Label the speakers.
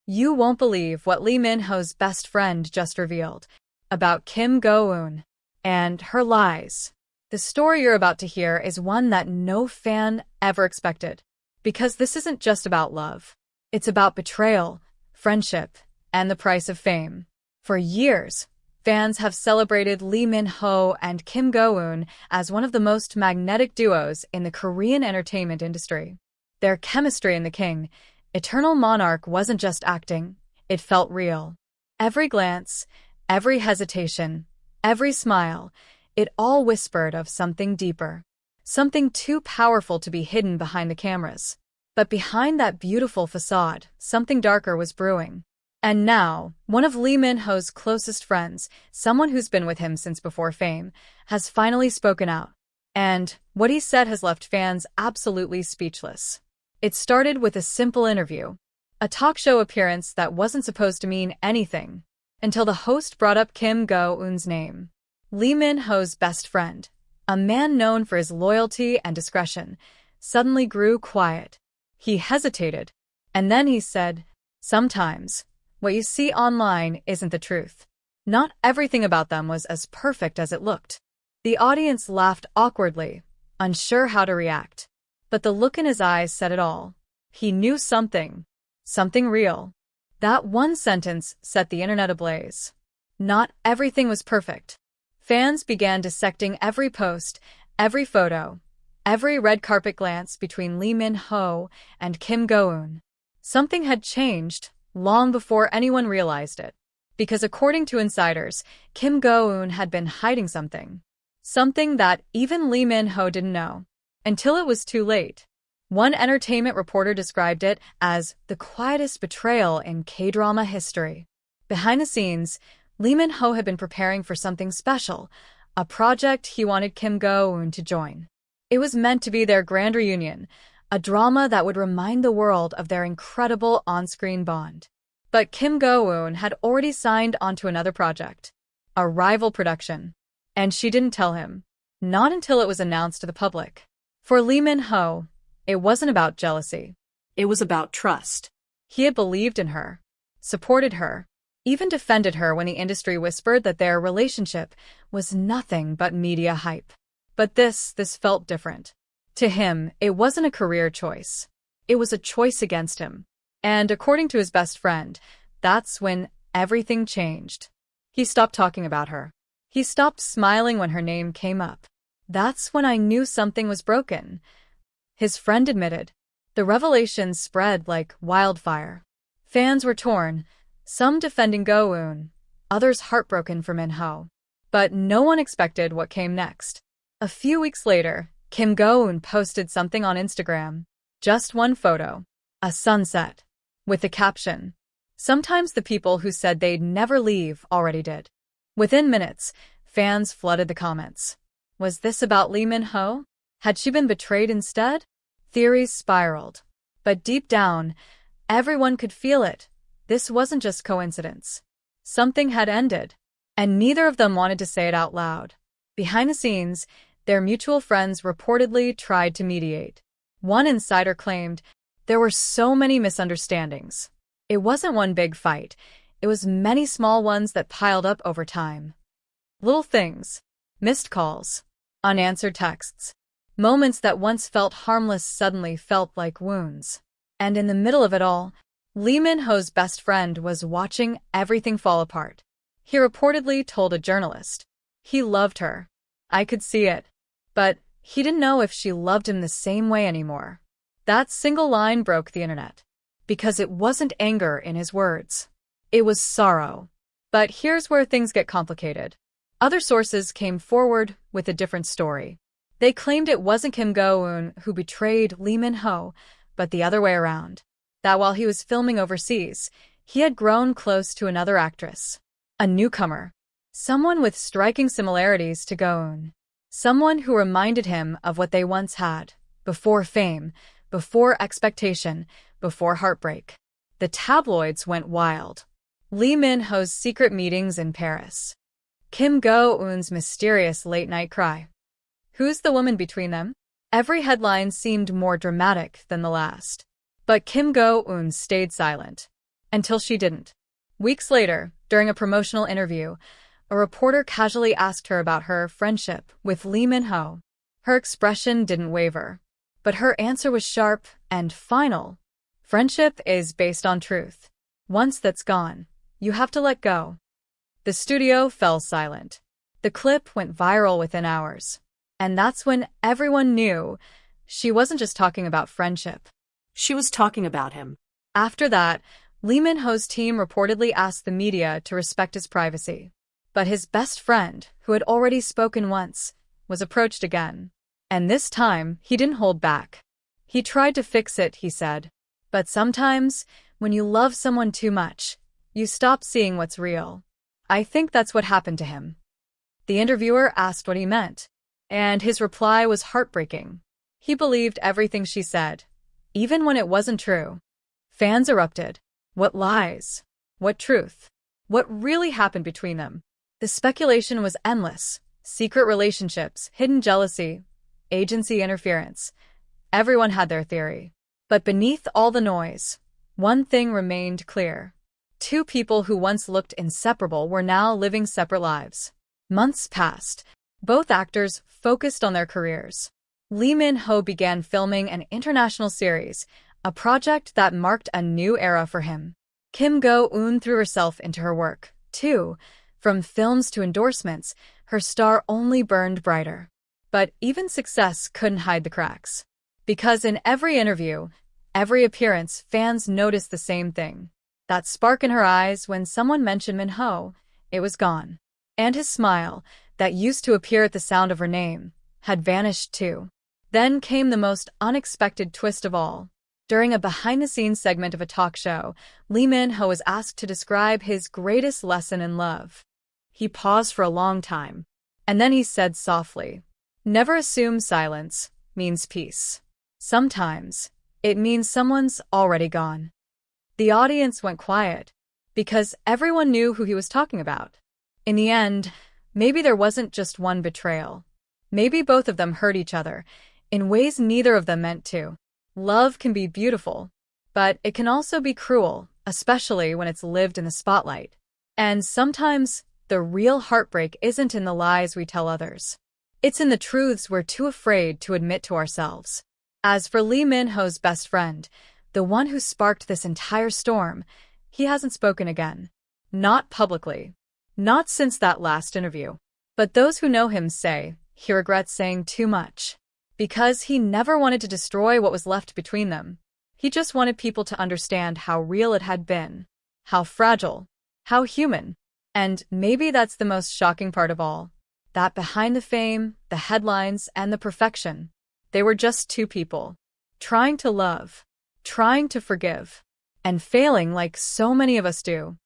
Speaker 1: You won't believe what Lee Min-ho's best friend just revealed about Kim Go-eun and her lies. The story you're about to hear is one that no fan ever expected, because this isn't just about love. It's about betrayal, friendship, and the price of fame. For years, fans have celebrated Lee Min-ho and Kim Go-eun as one of the most magnetic duos in the Korean entertainment industry. Their chemistry in The King, Eternal Monarch wasn't just acting, it felt real. Every glance, every hesitation, every smile, it all whispered of something deeper. Something too powerful to be hidden behind the cameras. But behind that beautiful facade, something darker was brewing. And now, one of Lee Min-ho's closest friends, someone who's been with him since before fame, has finally spoken out. And what he said has left fans absolutely speechless. It started with a simple interview, a talk show appearance that wasn't supposed to mean anything, until the host brought up Kim Go-eun's name. Lee Min-ho's best friend, a man known for his loyalty and discretion, suddenly grew quiet. He hesitated, and then he said, "Sometimes, what you see online isn't the truth." Not everything about them was as perfect as it looked. The audience laughed awkwardly, unsure how to react. But the look in his eyes said it all. He knew something real. That one sentence set the internet ablaze. Not everything was perfect. Fans began dissecting every post, every photo, every red carpet glance between Lee Min-ho and Kim Go-eun. Something had changed long before anyone realized it. Because according to insiders, Kim Go-eun had been hiding something. Something that even Lee Min-ho didn't know. Until it was too late. One entertainment reporter described it as the quietest betrayal in K-drama history. Behind the scenes, Lee Min-ho had been preparing for something special, a project he wanted Kim Go-eun to join. It was meant to be their grand reunion, a drama that would remind the world of their incredible on-screen bond. But Kim Go-eun had already signed onto another project, a rival production. And she didn't tell him. Not until it was announced to the public. For Lee Min-ho, it wasn't about jealousy. It was about trust. He had believed in her, supported her, even defended her when the industry whispered that their relationship was nothing but media hype. But this felt different. To him, it wasn't a career choice. It was a choice against him. And according to his best friend, that's when everything changed. He stopped talking about her. He stopped smiling when her name came up. "That's when I knew something was broken," his friend admitted. The revelation spread like wildfire. Fans were torn, some defending Go-eun, others heartbroken for Min-ho. But no one expected what came next. A few weeks later, Kim Go-eun posted something on Instagram. Just one photo, a sunset, with the caption, "Sometimes the people who said they'd never leave already did." Within minutes, fans flooded the comments. Was this about Lee Min-ho? Had she been betrayed instead? Theories spiraled. But deep down, everyone could feel it. This wasn't just coincidence. Something had ended. And neither of them wanted to say it out loud. Behind the scenes, their mutual friends reportedly tried to mediate. One insider claimed, "There were so many misunderstandings. It wasn't one big fight. It was many small ones that piled up over time. Little things. Missed calls, unanswered texts, moments that once felt harmless suddenly felt like wounds." And in the middle of it all, Lee Min-ho's best friend was watching everything fall apart. He reportedly told a journalist, he loved her. I could see it. But he didn't know if she loved him the same way anymore. That single line broke the internet. Because it wasn't anger in his words. It was sorrow. But here's where things get complicated. Other sources came forward with a different story. They claimed it wasn't Kim Go-eun who betrayed Lee Min-ho, but the other way around. That while he was filming overseas, he had grown close to another actress. A newcomer. Someone with striking similarities to Go-eun. Someone who reminded him of what they once had, before fame, before expectation, before heartbreak. The tabloids went wild. Lee Min-ho's secret meetings in Paris. Kim Go-eun's mysterious late-night cry. Who's the woman between them? Every headline seemed more dramatic than the last. But Kim Go-eun stayed silent. Until she didn't. Weeks later, during a promotional interview, a reporter casually asked her about her friendship with Lee Min-ho. Her expression didn't waver, but her answer was sharp and final. Friendship is based on truth. Once that's gone, you have to let go. The studio fell silent. The clip went viral within hours. And that's when everyone knew she wasn't just talking about friendship.
Speaker 2: She was talking about him.
Speaker 1: After that, Lee Min-ho's team reportedly asked the media to respect his privacy. But his best friend, who had already spoken once, was approached again. And this time, he didn't hold back. He tried to fix it, he said. But sometimes, when you love someone too much, you stop seeing what's real. I think that's what happened to him. The interviewer asked what he meant, and his reply was heartbreaking. He believed everything she said, even when it wasn't true. Fans erupted. What lies? What truth? What really happened between them? The speculation was endless. Secret relationships, hidden jealousy, agency interference. Everyone had their theory. But beneath all the noise, one thing remained clear. Two people who once looked inseparable were now living separate lives. Months passed. Both actors focused on their careers. Lee Min-ho began filming an international series, a project that marked a new era for him. Kim Go-eun threw herself into her work, too. From films to endorsements, her star only burned brighter. But even success couldn't hide the cracks. Because in every interview, every appearance, fans noticed the same thing. That spark in her eyes when someone mentioned Min-ho, it was gone. And his smile, that used to appear at the sound of her name, had vanished too. Then came the most unexpected twist of all. During a behind-the-scenes segment of a talk show, Lee Min-ho was asked to describe his greatest lesson in love. He paused for a long time, and then he said softly, "Never assume silence means peace. Sometimes, it means someone's already gone." The audience went quiet, because everyone knew who he was talking about. In the end, maybe there wasn't just one betrayal. Maybe both of them hurt each other, in ways neither of them meant to. Love can be beautiful, but it can also be cruel, especially when it's lived in the spotlight. And sometimes, the real heartbreak isn't in the lies we tell others. It's in the truths we're too afraid to admit to ourselves. As for Lee Min-ho's best friend, the one who sparked this entire storm, he hasn't spoken again. Not publicly. Not since that last interview. But those who know him say he regrets saying too much. Because he never wanted to destroy what was left between them. He just wanted people to understand how real it had been. How fragile. How human. And maybe that's the most shocking part of all. That behind the fame, the headlines, and the perfection, they were just two people. Trying to love. Trying to forgive. And failing like so many of us do.